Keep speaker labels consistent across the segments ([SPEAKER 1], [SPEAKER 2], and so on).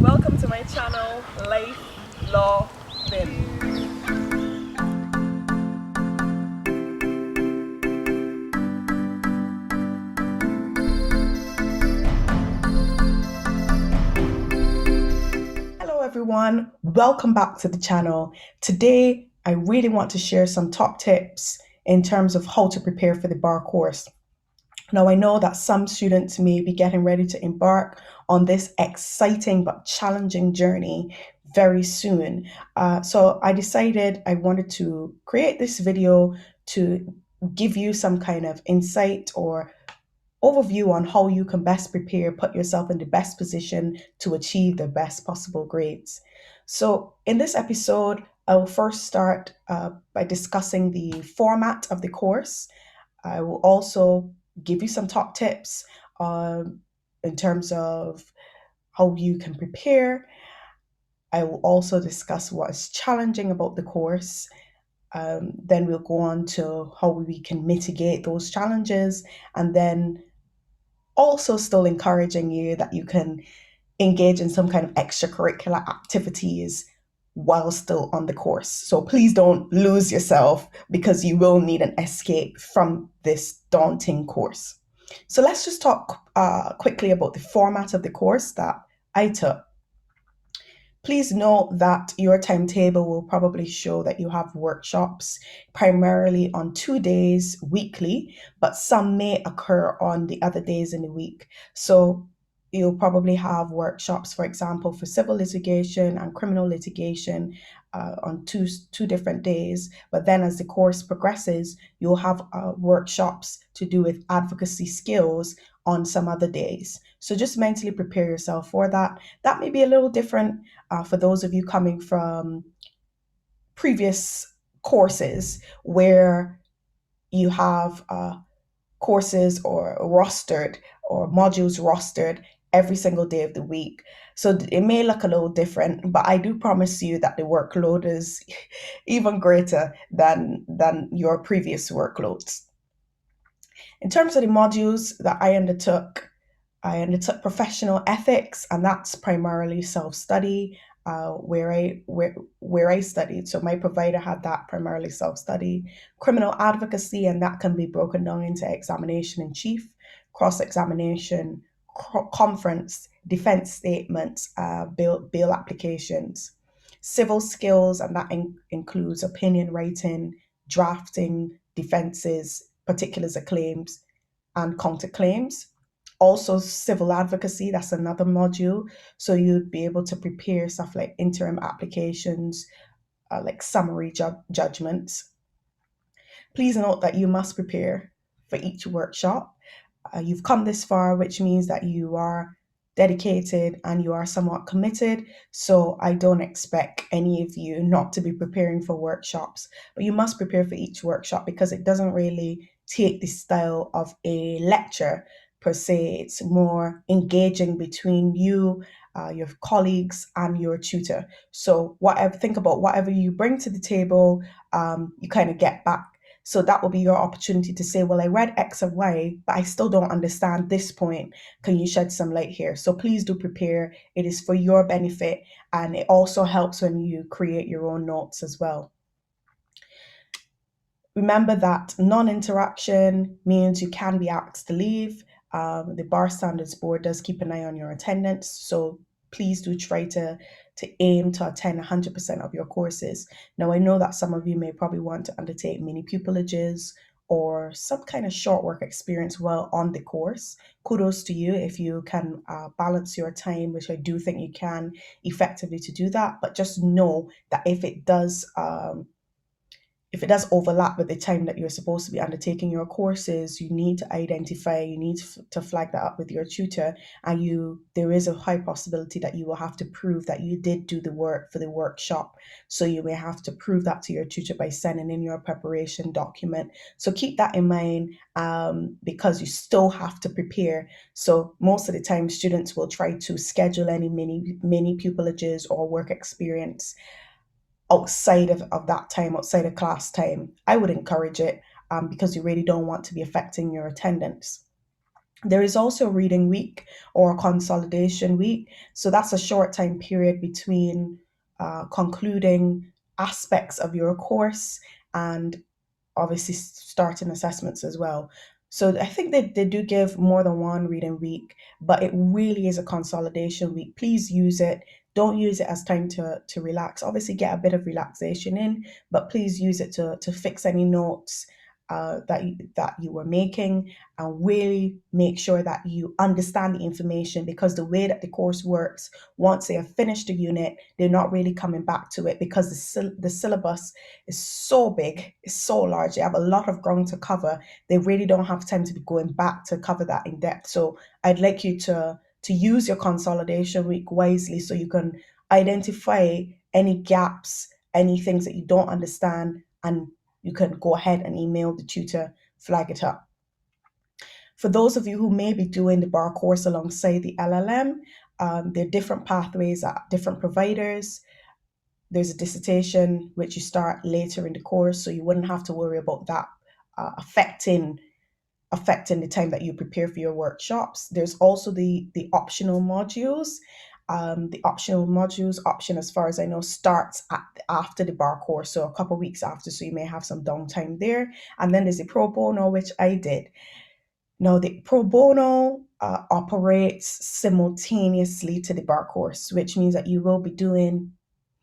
[SPEAKER 1] Welcome to my channel, Life, Law, Bin. Hello everyone, welcome back to the channel. Today, I really want to share some top tips in terms of how to prepare for the bar course. Now, I know that some students may be getting ready to embark on this exciting but challenging journey very soon. So I decided I wanted to create this video to give you some kind of insight or overview on how you can best prepare, put yourself in the best position to achieve the best possible grades. So, in this episode, I will first start by discussing the format of the course. I will also give you some top tips in terms of how you can prepare. I will also discuss what is challenging about the course. Then we'll go on to how we can mitigate those challenges, and then also still encouraging you that you can engage in some kind of extracurricular activities while still on the course. So please don't lose yourself because you will need an escape from this daunting course. So let's just talk quickly about the format of the course that I took. Please note that your timetable will probably show that you have workshops primarily on 2 days weekly, but some may occur on the other days in the week. So you'll probably have workshops, for example, for civil litigation and criminal litigation on two different days. But then as the course progresses, you'll have workshops to do with advocacy skills on some other days. So just mentally prepare yourself for that. That may be a little different for those of you coming from previous courses where you have courses or rostered or modules rostered every single day of the week. So it may look a little different, but I do promise you that the workload is even greater than your previous workloads. In terms of the modules that I undertook professional ethics, and that's primarily self-study, where I studied. So my provider had that primarily self-study, criminal advocacy, and that can be broken down into examination in chief, cross-examination, conference, defense statements, bail applications, civil skills, and that includes opinion writing, drafting, defenses, particulars of claims, and counterclaims. Also, civil advocacy, that's another module. So you'd be able to prepare stuff like interim applications, like summary judgments. Please note that you must prepare for each workshop. You've come this far, which means that you are dedicated and you are somewhat committed. So I don't expect any of you not to be preparing for workshops, but you must prepare for each workshop because it doesn't really take the style of a lecture per se. It's more engaging between you, your colleagues, and your tutor. So whatever, think about whatever you bring to the table, you kind of get back. So that will be your opportunity to say, well, I read X and Y, but I still don't understand this point. Can you shed some light here? So please do prepare. It is for your benefit. And it also helps when you create your own notes as well. Remember that non-interaction means you can be asked to leave. The Bar Standards Board does keep an eye on your attendance. So please do try to aim to attend 100% of your courses. Now, I know that some of you may probably want to undertake mini pupilages or some kind of short work experience while on the course. Kudos to you if you can balance your time, which I do think you can effectively to do that. But just know that if it does overlap with the time that you're supposed to be undertaking your courses, you need to identify, you need to flag that up with your tutor, and there is a high possibility that you will have to prove that you did do the work for the workshop. So you may have to prove that to your tutor by sending in your preparation document. So keep that in mind because you still have to prepare. So most of the time, students will try to schedule any mini pupilages or work experience outside of that time, outside of class time. I would encourage it because you really don't want to be affecting your attendance. There is also a reading week or a consolidation week. So that's a short time period between concluding aspects of your course and obviously starting assessments as well. So I think they do give more than one reading week, but it really is a consolidation week. Please use it. Don't use it as time to relax. Obviously, get a bit of relaxation in, but please use it to fix any notes that you were making, and really make sure that you understand the information, because the way that the course works, once they have finished the unit, they're not really coming back to it, because the syllabus is so big, it's so large, they have a lot of ground to cover. They really don't have time to be going back to cover that in depth. So I'd like you to use your consolidation week wisely, so you can identify any gaps, any things that you don't understand, and you can go ahead and email the tutor, flag it up. For those of you who may be doing the bar course alongside the LLM, there are different pathways at different providers. There's a dissertation which you start later in the course, so you wouldn't have to worry about that affecting the time that you prepare for your workshops. There's also the optional modules. The optional modules option, as far as I know, starts after the bar course, so a couple of weeks after. So you may have some downtime there. And then there's the pro bono, which I did. Now, the pro bono operates simultaneously to the bar course, which means that you will be doing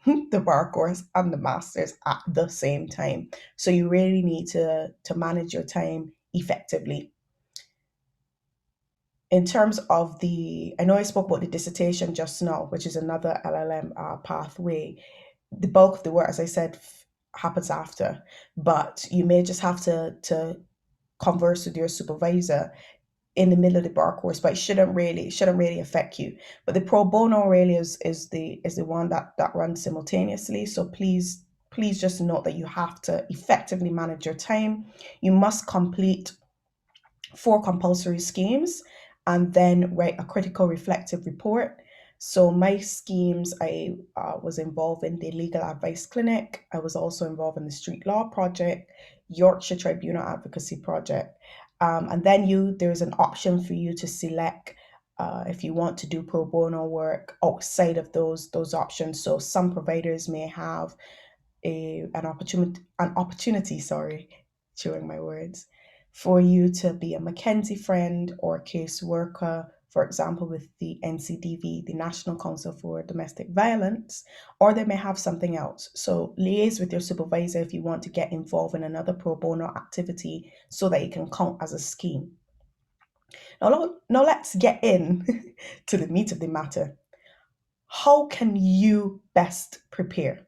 [SPEAKER 1] the bar course and the masters at the same time. So you really need to manage your time effectively. In terms of I know I spoke about the dissertation just now, which is another LLM pathway. The bulk of the work, as I said, happens after, but you may just have to converse with your supervisor in the middle of the bar course, but it shouldn't really affect you. But the pro bono really is the one that runs simultaneously. So please just note that you have to effectively manage your time. You must complete 4 compulsory schemes and then write a critical reflective report. So my schemes, I was involved in the legal advice clinic. I was also involved in the street law project, Yorkshire Tribunal advocacy project. And then there's an option for you to select if you want to do pro bono work outside of those options. So some providers may have an opportunity, sorry, chewing my words, for you to be a Mackenzie friend or caseworker, for example, with the NCDV, the National Council for Domestic Violence, or they may have something else. So liaise with your supervisor if you want to get involved in another pro bono activity so that it can count as a scheme. Now let's get in to the meat of the matter. How can you best prepare?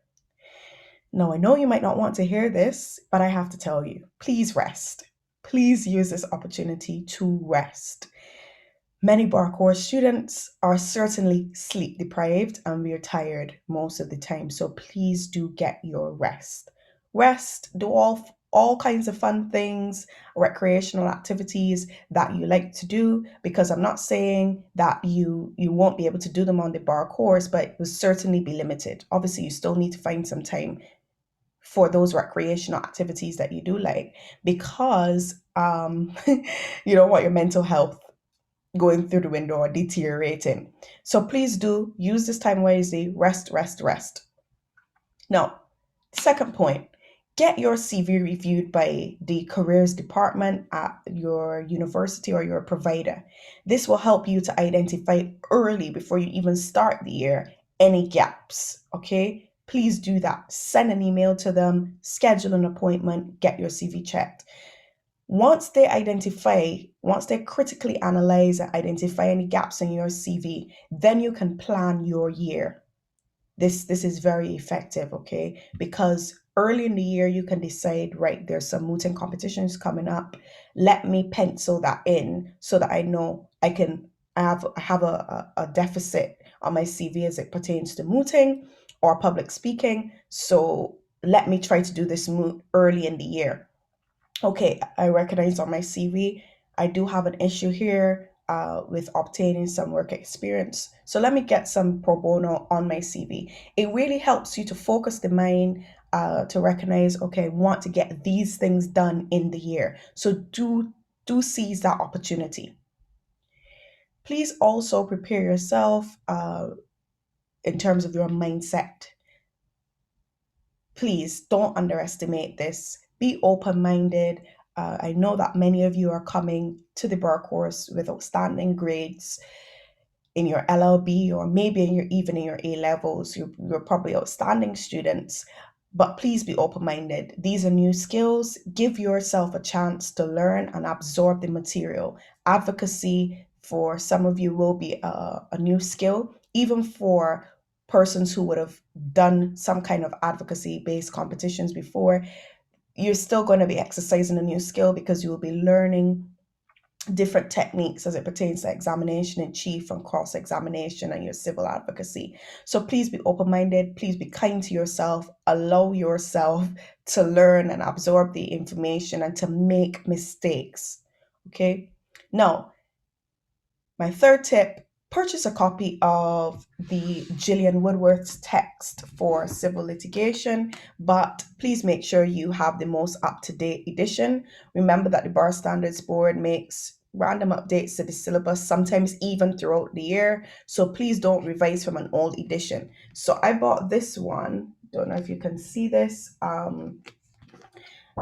[SPEAKER 1] Now, I know you might not want to hear this, but I have to tell you, please rest. Please use this opportunity to rest. Many bar course students are certainly sleep deprived and we are tired most of the time. So please do get your rest. Rest, do all kinds of fun things, recreational activities that you like to do, because I'm not saying that you won't be able to do them on the bar course, but it will certainly be limited. Obviously, you still need to find some time for those recreational activities that you do like, because you don't want your mental health going through the window or deteriorating. So please do use this time wisely. Rest, rest, rest. Now, second point, get your CV reviewed by the careers department at your university or your provider. This will help you to identify early, before you even start the year, any gaps. Okay, please do that. Send an email to them, schedule an appointment, get your CV checked. Once they critically analyze and identify any gaps in your CV, then you can plan your year. This is very effective, okay? Because early in the year you can decide, right, there's some mooting competitions coming up. Let me pencil that in so that I know I have a deficit on my CV as it pertains to mooting or public speaking. So let me try to do this moot early in the year. Okay, I recognize on my CV, I do have an issue here with obtaining some work experience. So let me get some pro bono on my CV. It really helps you to focus the mind, to recognize, okay, I want to get these things done in the year. So do seize that opportunity. Please also prepare yourself in terms of your mindset. Please don't underestimate this. Be open minded. I know that many of you are coming to the bar course with outstanding grades in your LLB, or maybe even in your A levels. You're probably outstanding students, but please be open minded. These are new skills. Give yourself a chance to learn and absorb the material. Advocacy for some of you will be a new skill, even for persons who would have done some kind of advocacy based competitions before. You're still going to be exercising a new skill because you will be learning different techniques as it pertains to examination in chief and cross examination and your civil advocacy. So please be open minded, please be kind to yourself, allow yourself to learn and absorb the information and to make mistakes. Okay. Now, my third tip, purchase a copy of the Gillian Woodworth's text for civil litigation, but please make sure you have the most up to date edition. Remember that the Bar Standards Board makes random updates to the syllabus, sometimes even throughout the year. So please don't revise from an old edition. So I bought this one. Don't know if you can see this.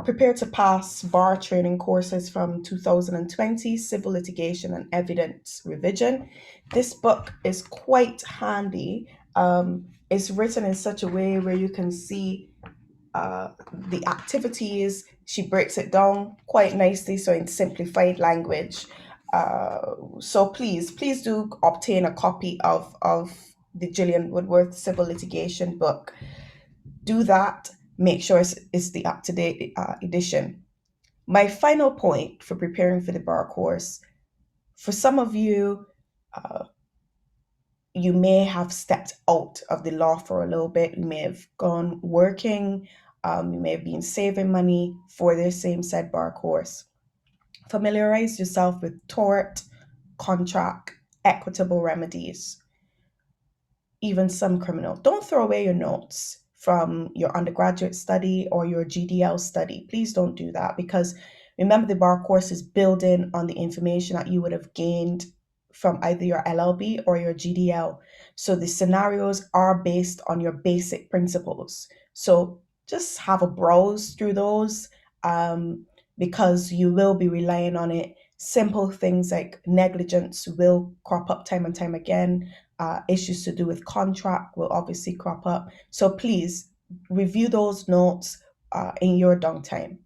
[SPEAKER 1] Prepare to pass bar training courses from 2020, civil litigation and evidence revision. This book is quite handy. It's written in such a way where you can see the activities. She breaks it down quite nicely, so in simplified language. So please do obtain a copy of the Gillian Woodworth Civil Litigation book. Do that. Make sure it's the up to date edition. My final point for preparing for the bar course, for some of you, uh, you may have stepped out of the law for a little bit. You may have gone working. You may have been saving money for this same said bar course. Familiarize yourself with tort, contract, equitable remedies, even some criminal. Don't throw away your notes from your undergraduate study or your GDL study. Please don't do that, because remember, the bar course is building on the information that you would have gained from either your LLB or your GDL. So the scenarios are based on your basic principles. So just have a browse through those, because you will be relying on it. Simple things like negligence will crop up time and time again. Issues to do with contract will obviously crop up. So please review those notes in your downtime.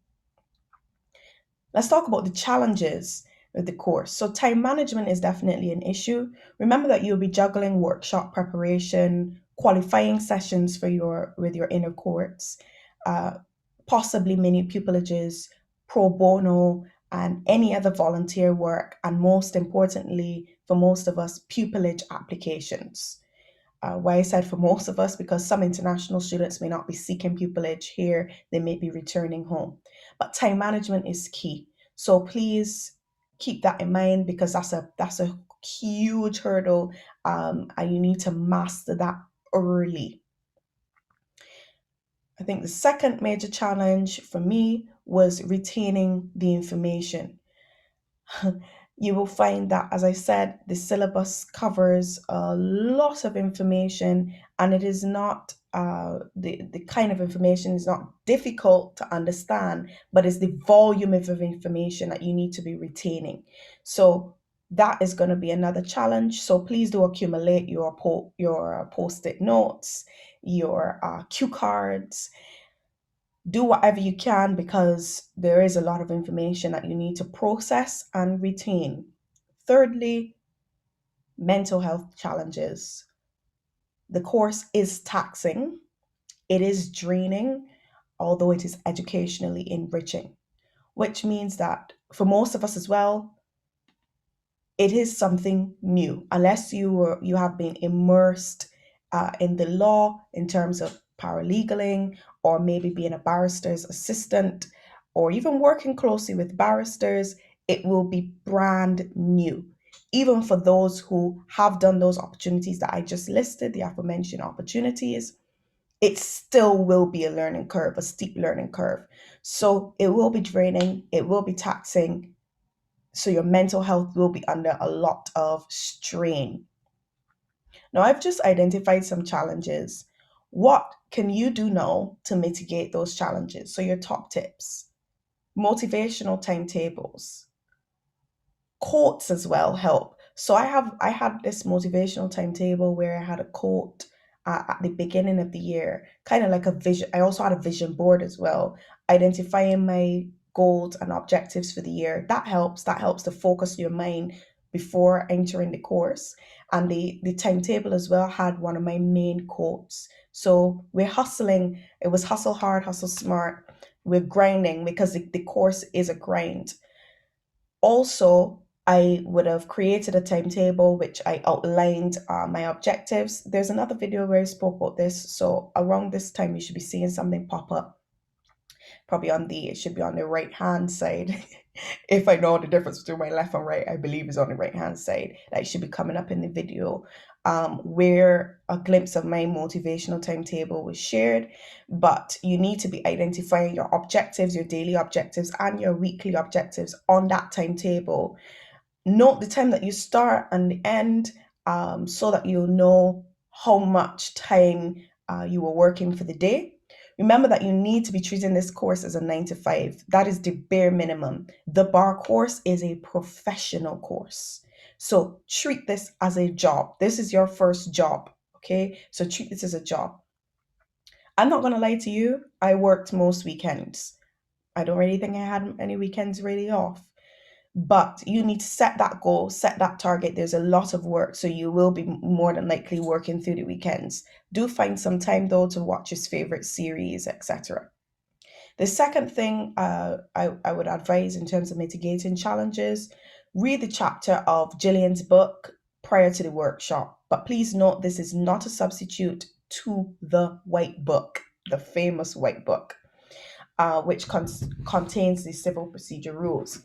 [SPEAKER 1] Let's talk about the challenges with the course. So time management is definitely an issue. Remember that you'll be juggling workshop preparation, qualifying sessions for your with your inner courts, uh, possibly mini pupilages, pro bono, and any other volunteer work, and most importantly, for most of us, pupillage applications. Why I said for most of us, because some international students may not be seeking pupillage here, they may be returning home. But time management is key. So please keep that in mind, because that's a huge hurdle, and you need to master that early. I think the second major challenge for me was retaining the information. You will find that, as I said, the syllabus covers a lot of information, and it is not the kind of information is not difficult to understand, but it's the volume of information that you need to be retaining. So that is going to be another challenge. So please do accumulate your post-it notes, your cue cards. Do whatever you can, because there is a lot of information that you need to process and retain. Thirdly, mental health challenges. The course is taxing, it is draining, although it is educationally enriching, which means that for most of us as well, it is something new, unless you have been immersed in the law in terms of paralegaling, or maybe being a barrister's assistant, or even working closely with barristers. It will be brand new, even for those who have done those opportunities that I just listed, the aforementioned opportunities. It still will be a learning curve, a steep learning curve. So it will be draining, it will be taxing. So your mental health will be under a lot of strain. Now, I've just identified some challenges. What can you do now to mitigate those challenges? So, your top tips: motivational timetables, quotes as well help. So I had this motivational timetable where I had a quote at the beginning of the year, kind of like a vision. I also had a vision board as well, identifying my goals and objectives for the year. That helps. That helps to focus your mind before entering the course. And the timetable as well had one of my main quotes. So we're hustling. It was hustle hard, hustle smart. We're grinding because the course is a grind. Also, I would have created a timetable which I outlined my objectives. There's another video where I spoke about this. So around this time, you should be seeing something pop up. Probably it should be on the right hand side. If I know the difference between my left and right, I believe is on the right hand side. That should be coming up in the video, where a glimpse of my motivational timetable was shared. But you need to be identifying your objectives, your daily objectives, and your weekly objectives on that timetable. Note the time that you start and the end, so that you'll know how much time you were working for the day. Remember that you need to be treating this course as a 9 to 5. That is the bare minimum. The bar course is a professional course. So treat this as a job. This is your first job. Okay. So treat this as a job. I'm not going to lie to you. I worked most weekends. I don't really think I had any weekends really off. But you need to set that goal, set that target. There's a lot of work, so you will be more than likely working through the weekends. Do find some time though to watch his favorite series, etc. The second thing I would advise in terms of mitigating challenges: read the chapter of Gillian's book prior to the workshop. But please note, this is not a substitute to the white book, the famous white book, which contains the civil procedure rules.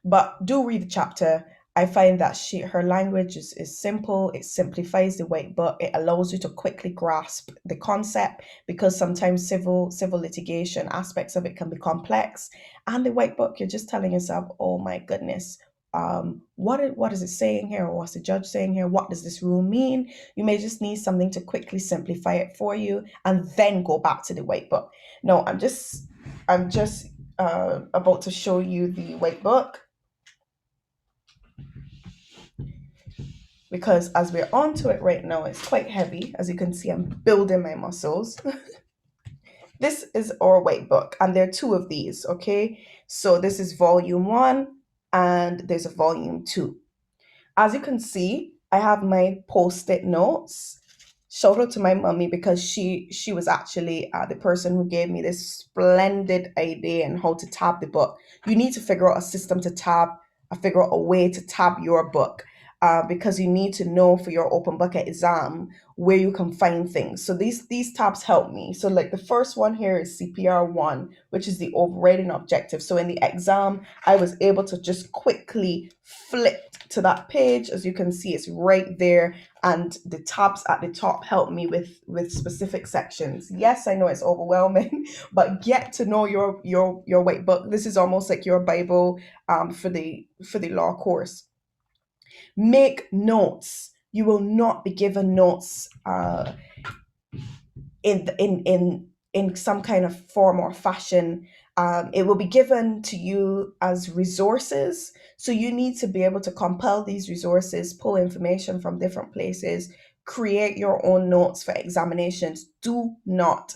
[SPEAKER 1] But do read the chapter. I find that her language is simple. It simplifies the weight, but it allows you to quickly grasp the concept, because sometimes civil litigation aspects of it can be complex. And the white book, you're just telling yourself, oh my goodness, what is it saying here, or what's the judge saying here? What does this rule mean? You may just need something to quickly simplify it for you, and then go back to the white book. No, I'm just about to show you the white book, because as we're onto it right now, it's quite heavy. As you can see, I'm building my muscles. This is our weight book, and there are two of these, okay? So this is volume one, and there's a volume two. As you can see, I have my post-it notes. Shout out to my mommy, because she was actually the person who gave me this splendid idea on how to tab the book. You need to figure out a system to tab, figure out a way to tab your book, because you need to know for your open bucket exam where you can find things. So these tabs help me. So like the first one here is CPR1, which is the overriding objective. So in the exam, I was able to just quickly flip to that page. As you can see, it's right there, and the tabs at the top help me with specific sections. Yes, I know it's overwhelming, but get to know your white book. This is almost like your Bible, for the law course. Make notes. You will not be given notes in some kind of form or fashion. It will be given to you as resources. So you need to be able to compile these resources, pull information from different places, create your own notes for examinations. Do not,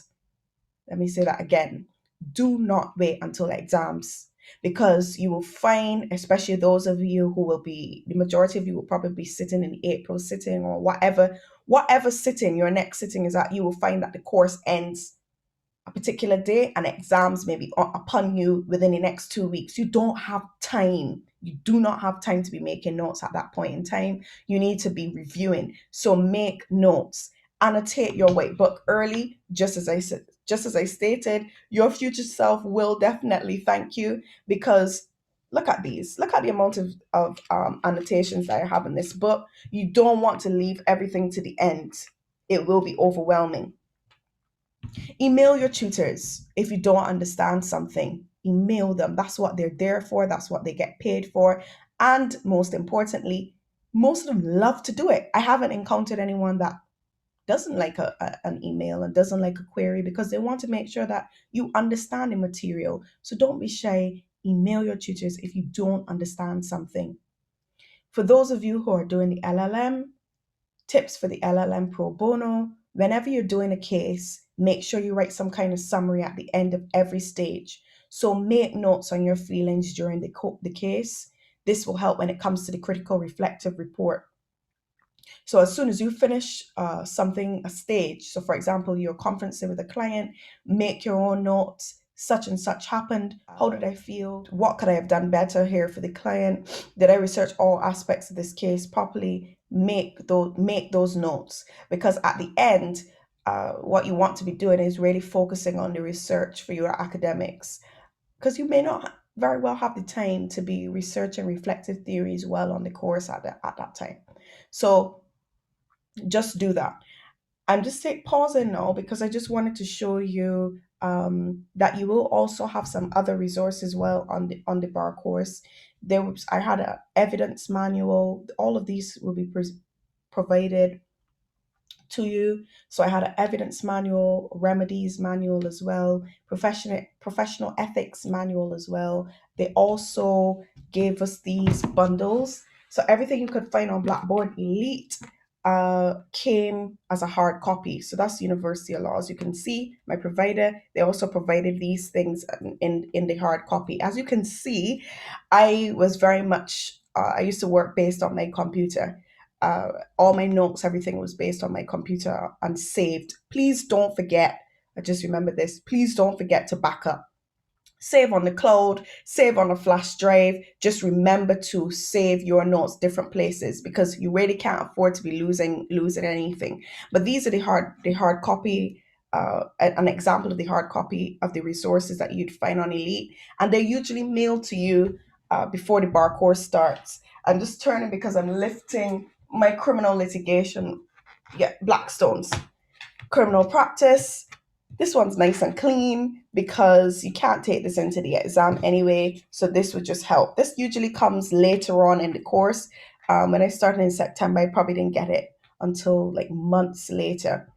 [SPEAKER 1] let me say that again, do not wait until exams, because you will find, especially those of you who will be, the majority of you will probably be sitting in the April sitting, or whatever sitting your next sitting is at, you will find that the course ends a particular day and exams may be upon you within the next 2 weeks. You don't have time. You do not have time to be making notes at that point in time. You need to be reviewing. So make notes. Annotate your white book early, just as I said, just as I stated. Your future self will definitely thank you, because look at these. Look at the amount of annotations that I have in this book. You don't want to leave everything to the end. It will be overwhelming. Email your tutors if you don't understand something. email them. That's what they're there for, that's what they get paid for. And most importantly, most of them love to do it. I haven't encountered anyone that doesn't like an email and doesn't like a query, because they want to make sure that you understand the material. So don't be shy. Email your tutors if you don't understand something. For those of you who are doing the LLM, tips for the LLM pro bono: whenever you're doing a case, make sure you write some kind of summary at the end of every stage. So make notes on your feelings during the case. This will help when it comes to the critical reflective report. So as soon as you finish something, a stage, so for example, you're conferencing with a client, make your own notes. Such and such happened. How did I feel? What could I have done better here for the client? Did I research all aspects of this case properly? Make those notes, because at the end, what you want to be doing is really focusing on the research for your academics, because you may not very well have the time to be researching reflective theories well on the course at that time. So just do that. I'm just take pausing now because I just wanted to show you that you will also have some other resources well on the bar course. I had an evidence manual. All of these will be provided to you. So I had an evidence manual, remedies manual as well, professional ethics manual as well. They also gave us these bundles. So everything you could find on Blackboard Elite came as a hard copy. So that's University of Law. As you can see, my provider, they also provided these things in the hard copy. As you can see, I was very much, I used to work based on my computer. All my notes, everything was based on my computer and saved. Please don't forget, I just remember this, please don't forget to back up. Save on the cloud, save on a flash drive. Just remember to save your notes different places, because you really can't afford to be losing anything. But these are the hard copy, an example of the hard copy of the resources that you'd find on Elite, and they're usually mailed to you before the bar course starts. I'm just turning because I'm lifting my criminal litigation, yeah, Blackstones criminal practice. This one's nice and clean because you can't take this into the exam anyway. So this would just help. This usually comes later on in the course. When I started in September, I probably didn't get it until like months later.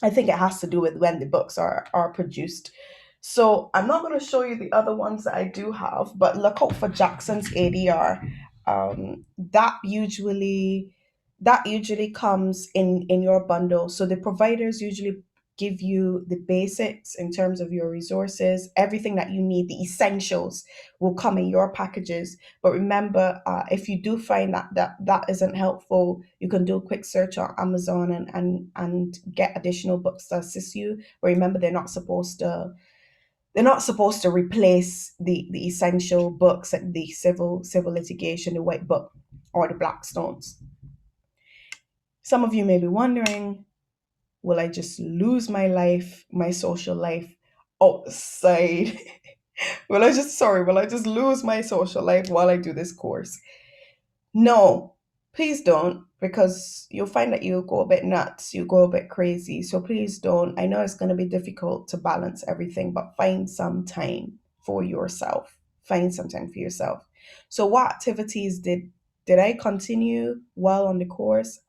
[SPEAKER 1] I think it has to do with when the books are produced. So I'm not going to show you the other ones that I do have, but look out for Jackson's ADR. Um, that usually that usually comes in your bundle. So the providers usually give you the basics in terms of your resources, everything that you need, the essentials will come in your packages. But remember, if you do find that isn't helpful, you can do a quick search on Amazon and get additional books to assist you. But remember, they're not supposed to replace the essential books, like the civil litigation, the white book, or the Blackstones. Some of you may be wondering, will I just lose my life, my social life outside? Will I just lose my social life while I do this course? No, please don't, because you'll find that you go a bit nuts, you go a bit crazy. So please don't. I know it's going to be difficult to balance everything, but find some time for yourself. Find some time for yourself. So what activities did I continue while on the course?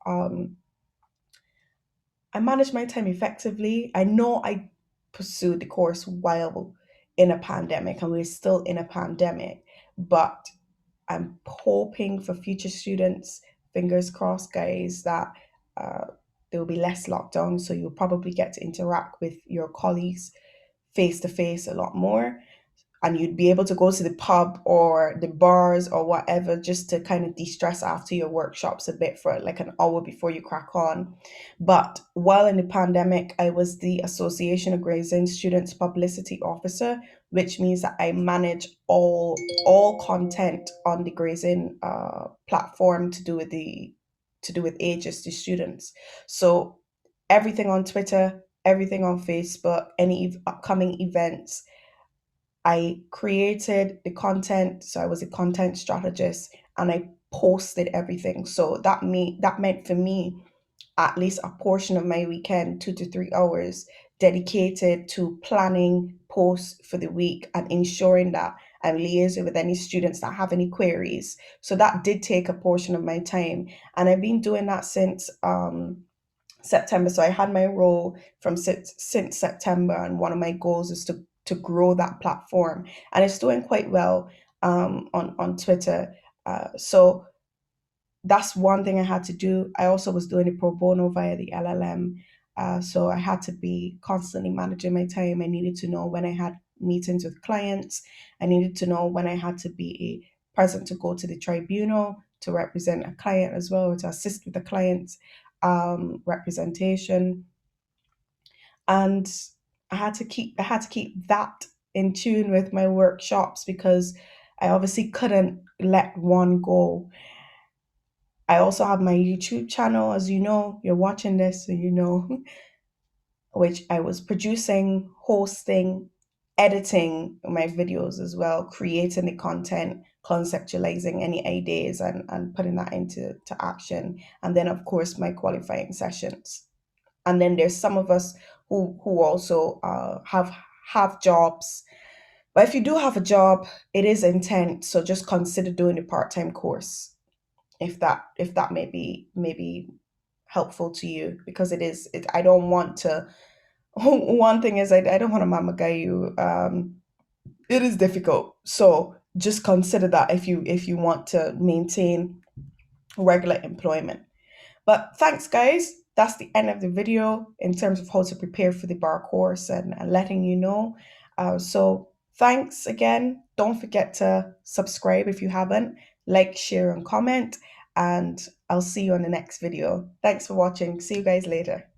[SPEAKER 1] I managed my time effectively. I know I pursued the course while in a pandemic, and we're still in a pandemic, but I'm hoping for future students, fingers crossed, guys, that uh, there will be less lockdown. So you'll probably get to interact with your colleagues face to face a lot more, and you'd be able to go to the pub or the bars or whatever just to kind of de-stress after your workshops a bit for like an hour before you crack on. But while in the pandemic, I was the Association of Grazing Students Publicity Officer, which means that I manage all content on the grazing platform to do with ages to students. So everything on Twitter, everything on Facebook, any upcoming events, I created the content, so I was a content strategist, and I posted everything. So that meant for me at least a portion of my weekend, 2 to 3 hours dedicated to planning, post for the week and ensuring that I'm liaising with any students that have any queries. So that did take a portion of my time. And I've been doing that since September. So I had my role from since September, and one of my goals is to grow that platform, and it's doing quite well on Twitter. So that's one thing I had to do. I also was doing it pro bono via the LLM. So I had to be constantly managing my time. I needed to know when I had meetings with clients. I needed to know when I had to be present to go to the tribunal to represent a client as well, or to assist with the client's representation. And I had to keep that in tune with my workshops because I obviously couldn't let one go. I also have my YouTube channel, as you know, you're watching this, so you know, which I was producing, hosting, editing my videos as well, creating the content, conceptualizing any ideas and putting that into to action. And then of course my qualifying sessions. And then there's some of us who also have jobs. But if you do have a job, it is intense. So just consider doing a part-time course if that may be helpful to you, because I don't want to one thing is I don't want to mama guy you. It is difficult, so just consider that if you want to maintain regular employment. But thanks, guys. That's the end of the video in terms of how to prepare for the bar course, and letting you know. So thanks again. Don't forget to subscribe if you haven't, like, share, and comment. And I'll see you on the next video. Thanks for watching. See you guys later.